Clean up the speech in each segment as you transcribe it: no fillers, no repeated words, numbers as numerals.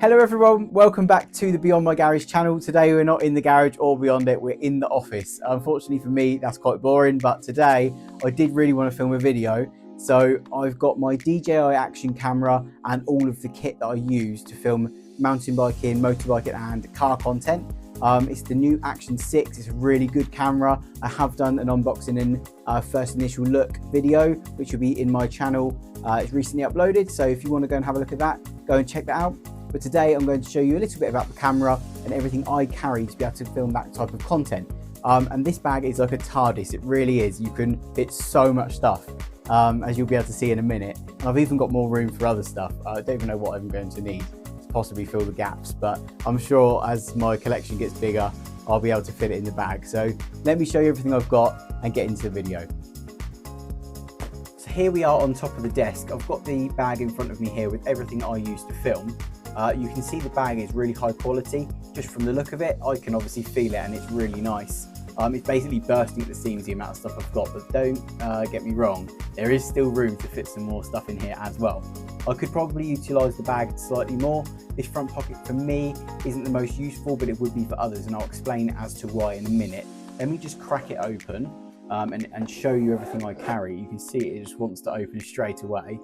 Hello everyone, welcome back to the Beyond My Garage channel. Today we're not in the garage or beyond it, we're in the office. Unfortunately for me, that's quite boring, but today I did really want to film a video. So I've got my DJI Action camera and all of the kit that I use to film mountain biking, motorbiking and car content. It's the new Action 6, it's a really good camera. I have done an unboxing and first initial look video, which will be in my channel. It's recently uploaded, so if you want to go and have a look at that, go and check that out. But today I'm going to show you a little bit about the camera and everything I carry to be able to film that type of content. And this bag is like a TARDIS, it really is. You can fit so much stuff, as you'll be able to see in a minute. And I've even got more room for other stuff. I don't even know what I'm going to need to possibly fill the gaps, but I'm sure as my collection gets bigger, I'll be able to fit it in the bag. So let me show you everything I've got and get into the video. So here we are on top of the desk. I've got the bag in front of me here with everything I use to film. You can see the bag is really high quality. Just from the look of it, I can obviously feel it and it's really nice. It's basically bursting at the seams, the amount of stuff I've got, but don't get me wrong, there is still room to fit some more stuff in here as well. I could probably utilise the bag slightly more. This front pocket for me isn't the most useful, but it would be for others, and I'll explain as to why in a minute. Let me just crack it open and show you everything I carry. You can see it just wants to open straight away.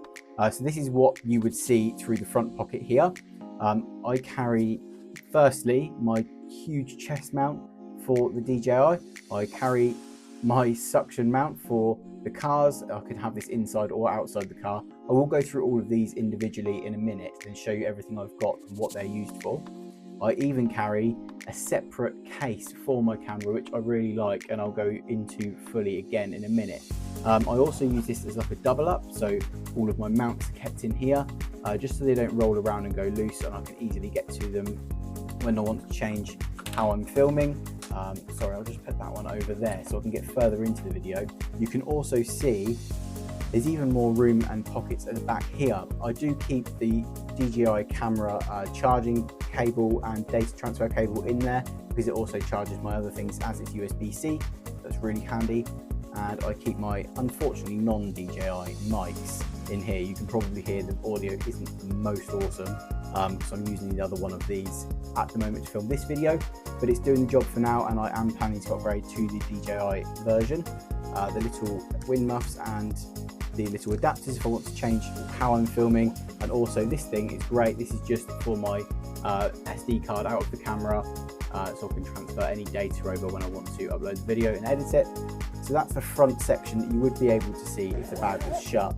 So this is what you would see through the front pocket here. I carry, firstly, my huge chest mount for the DJI. I carry my suction mount for the cars. I could have this inside or outside the car. I will go through all of these individually in a minute and show you everything I've got and what they're used for. I even carry a separate case for my camera, which I really like, and I'll go into fully again in a minute. I also use this as like a double up, so all of my mounts are kept in here, just so they don't roll around and go loose, and I can easily get to them when I want to change how I'm filming. Sorry, I'll just put that one over there so I can get further into the video. You can also see there's even more room and pockets at the back here. I do keep the DJI camera charging cable and data transfer cable in there because it also charges my other things as it's USB-C. That's really handy. And I keep my, unfortunately, non-DJI mics in here. You can probably hear the audio isn't the most awesome because I'm using the other one of these at the moment to film this video, but it's doing the job for now, and I am planning to upgrade to the DJI version. The little wind muffs and the little adapters if I want to change how I'm filming. And also this thing is great. This is just for my SD card out of the camera, so I can transfer any data over when I want to upload the video and edit it. So that's the front section that you would be able to see if the bag was shut,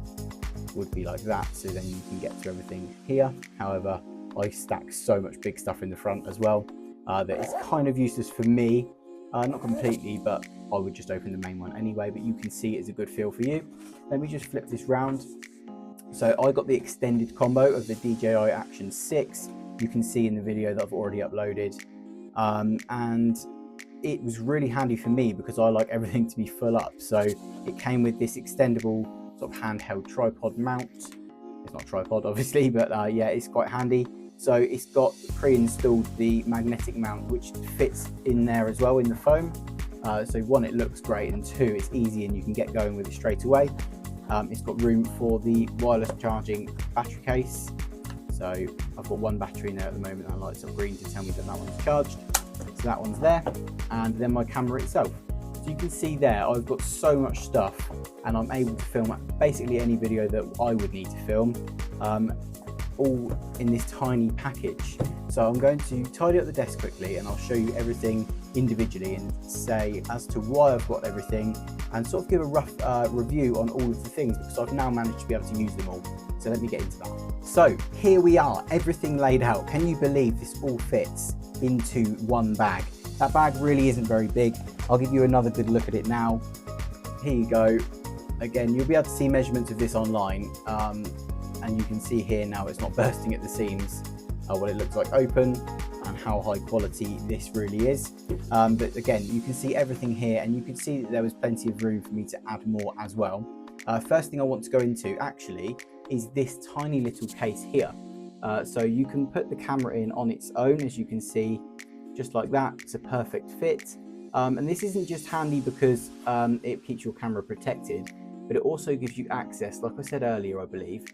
would be like that, so then you can get to everything here. However, I stack so much big stuff in the front as well that it's kind of useless for me. Not completely, but I would just open the main one anyway, but you can see it's a good feel for you. Let me just flip this round. So I got the extended combo of the DJI Action 6. You can see in the video that I've already uploaded. And it was really handy for me because I like everything to be full up. So it came with this extendable sort of handheld tripod mount. It's not a tripod obviously, but yeah, it's quite handy. So it's got pre-installed the magnetic mount, which fits in there as well in the foam. So one, it looks great, and two, it's easy and you can get going with it straight away. It's got room for the wireless charging battery case. So I've got one battery in there at the moment and lights up green to tell me that that one's charged. So that one's there, and then my camera itself. So you can see there, I've got so much stuff and I'm able to film basically any video that I would need to film, all in this tiny package. So I'm going to tidy up the desk quickly and I'll show you everything individually and say as to why I've got everything and sort of give a rough review on all of the things, because I've now managed to be able to use them all. So let me get into that. So here we are, everything laid out. Can you believe this all fits into one bag? That bag really isn't very big. I'll give you another good look at it now. Here you go. Again, you'll be able to see measurements of this online, and you can see here now it's not bursting at the seams, what it looks like open and how high quality this really is. But again, you can see everything here, and you can see that there was plenty of room for me to add more as well. First thing I want to go into actually is this tiny little case here. So you can put the camera in on its own, as you can see, just like that. It's a perfect fit. And this isn't just handy because it keeps your camera protected, but it also gives you access, like I said earlier, I believe,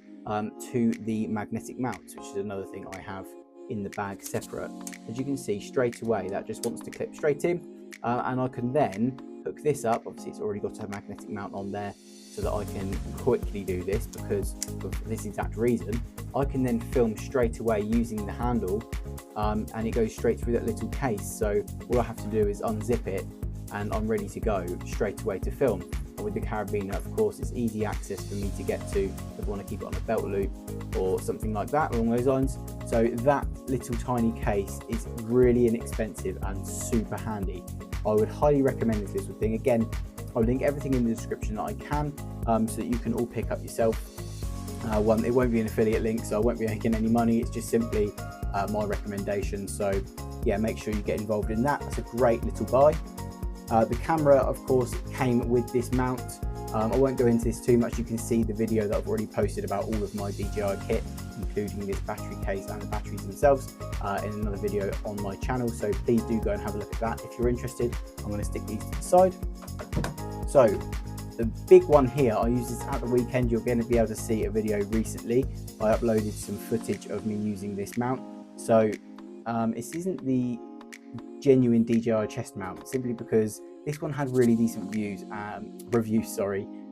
to the magnetic mount, which is another thing I have in the bag separate. As you can see straight away, that just wants to clip straight in, and I can then hook this up. Obviously it's already got a magnetic mount on there so that I can quickly do this, because of this exact reason. I can then film straight away using the handle, and it goes straight through that little case. So all I have to do is unzip it and I'm ready to go straight away to film. And with the carabiner, of course, it's easy access for me to get to if I want to keep it on a belt loop or something like that along those lines. So that little tiny case is really inexpensive and super handy. I would highly recommend this little thing. Again, I'll link everything in the description that I can, so that you can all pick up yourself. It won't be an affiliate link, so I won't be making any money. It's just simply my recommendation. So yeah, make sure you get involved in that. It's a great little buy. The camera, of course, came with this mount. I won't go into this too much. You can see the video that I've already posted about all of my DJI kit, including this battery case and the batteries themselves, in another video on my channel. So please do go and have a look at that if you're interested. I'm going to stick these to the side. So the big one here, I used this at the weekend. You're going to be able to see a video recently. I uploaded some footage of me using this mount. So this isn't the genuine DJI chest mount, simply because this one had really decent reviews,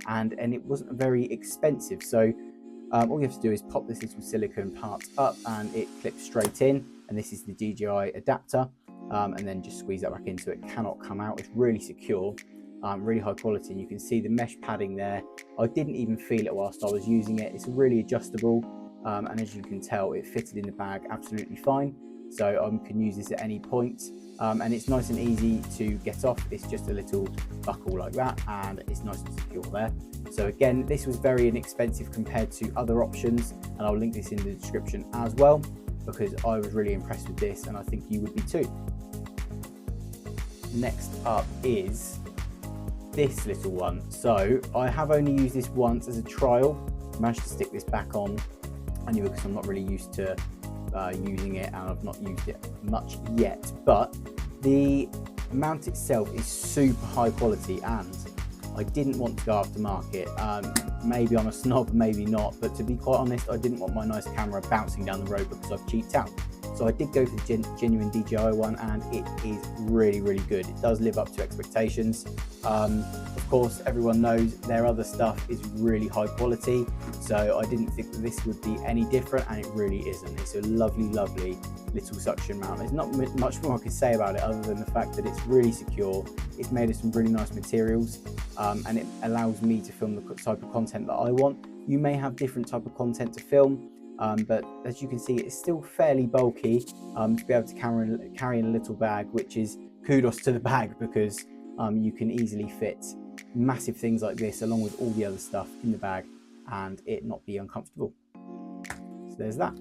and it wasn't very expensive. So all you have to do is pop this little silicone part up and it clips straight in, and this is the DJI adapter, and then just squeeze that back in so it cannot come out. It's really secure, really high quality, and you can see the mesh padding there. I didn't even feel it whilst I was using it. It's really adjustable, and as you can tell, it fitted in the bag absolutely fine. So I can use this at any point, and it's nice and easy to get off. It's just a little buckle like that, and it's nice and secure there. So again, this was very inexpensive compared to other options, and I'll link this in the description as well, because I was really impressed with this, and I think you would be too. Next up is this little one. So I have only used this once as a trial. Managed to stick this back on, anyway, because I'm not really used to using it, and I've not used it much yet. But the mount itself is super high quality, and I didn't want to go aftermarket. Maybe I'm a snob, maybe not, but to be quite honest, I didn't want my nice camera bouncing down the road because I've cheaped out. So I did go for the genuine DJI one, and it is really, really good. It does live up to expectations. Of course, everyone knows their other stuff is really high quality, so I didn't think that this would be any different, and it really isn't. It's a lovely, lovely little suction mount. There's not much more I can say about it other than the fact that it's really secure. It's made of some really nice materials, and it allows me to film the type of content that I want. You may have different type of content to film, but as you can see, it's still fairly bulky to be able to carry in a little bag, which is kudos to the bag, because you can easily fit massive things like this along with all the other stuff in the bag and it not be uncomfortable. So there's that.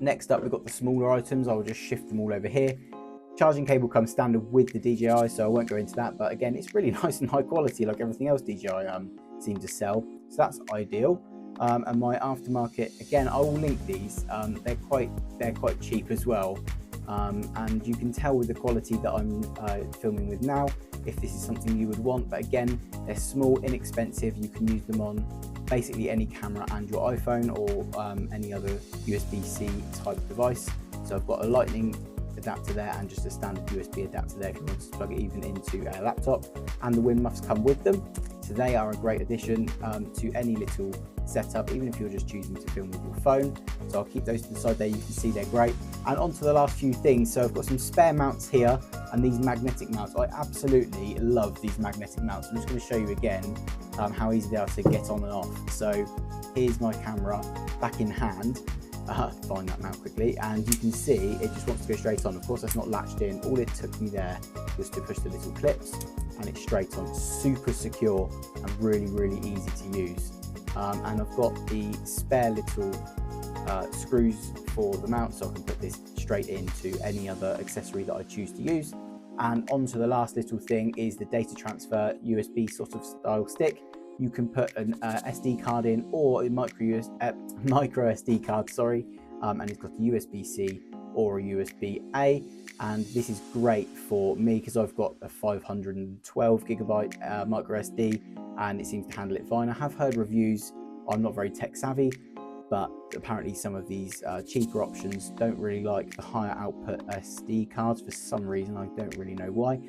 Next up, we've got the smaller items. I'll just shift them all over here. Charging cable comes standard with the DJI, so I won't go into that, but again, it's really nice and high quality like everything else DJI seem to sell, so that's ideal. And my aftermarket, again, I will link these. They're quite cheap as well, and you can tell with the quality that I'm filming with now if this is something you would want. But again, they're small, inexpensive. You can use them on basically any camera and your iPhone, or any other USB-C type device. So I've got a lightning adapter there and just a standard USB adapter there if you want to plug it even into a laptop, and the wind muffs come with them. So they are a great addition to any little setup, even if you're just choosing to film with your phone. So I'll keep those to the side there. You can see they're great. And on to the last few things. So I've got some spare mounts here and these magnetic mounts. I absolutely love these magnetic mounts. I'm just going to show you again how easy they are to get on and off. So here's my camera back in hand. Find that mount quickly, and you can see it just wants to go straight on. Of course, that's not latched in. All it took me there was to push the little clips and it's straight on. Super secure and really, really easy to use. And I've got the spare little screws for the mount, so I can put this straight into any other accessory that I choose to use. And onto the last little thing is the data transfer USB sort of style stick. You can put an SD card in, or a micro SD card, sorry, and it's got a USB-C or a USB-A, and this is great for me because I've got a 512 gigabyte micro SD, and it seems to handle it fine. I have heard reviews. I'm not very tech savvy, but apparently some of these cheaper options don't really like the higher output SD cards for some reason. I don't really know why,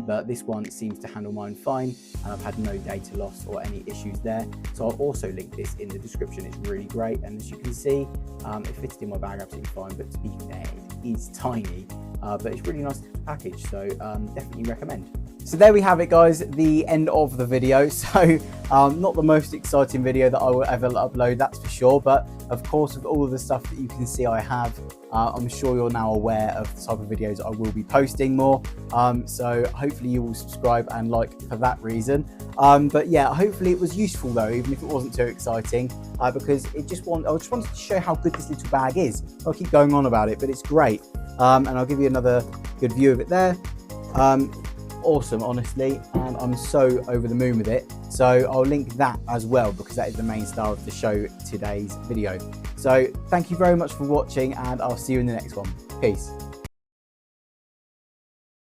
but this one seems to handle mine fine, and I've had no data loss or any issues there. So I'll also link this in the description. It's really great, and as you can see, it fitted in my bag absolutely fine, but to be fair, it is tiny, but it's really nice package, so definitely recommend. So there we have it, guys, the end of the video. So not the most exciting video that I will ever upload, that's for sure, but of course with all of the stuff that you can see I have, I'm sure you're now aware of the type of videos I will be posting more, so hopefully you will subscribe and like for that reason. But yeah, hopefully it was useful though, even if it wasn't too exciting, because I just wanted to show how good this little bag is. I'll keep going on about it, but it's great, and I'll give you another good view of it there. Awesome, honestly, and I'm so over the moon with it. So I'll link that as well, because that is the main star of the show, today's video. So thank you very much for watching, and I'll see you in the next one. Peace.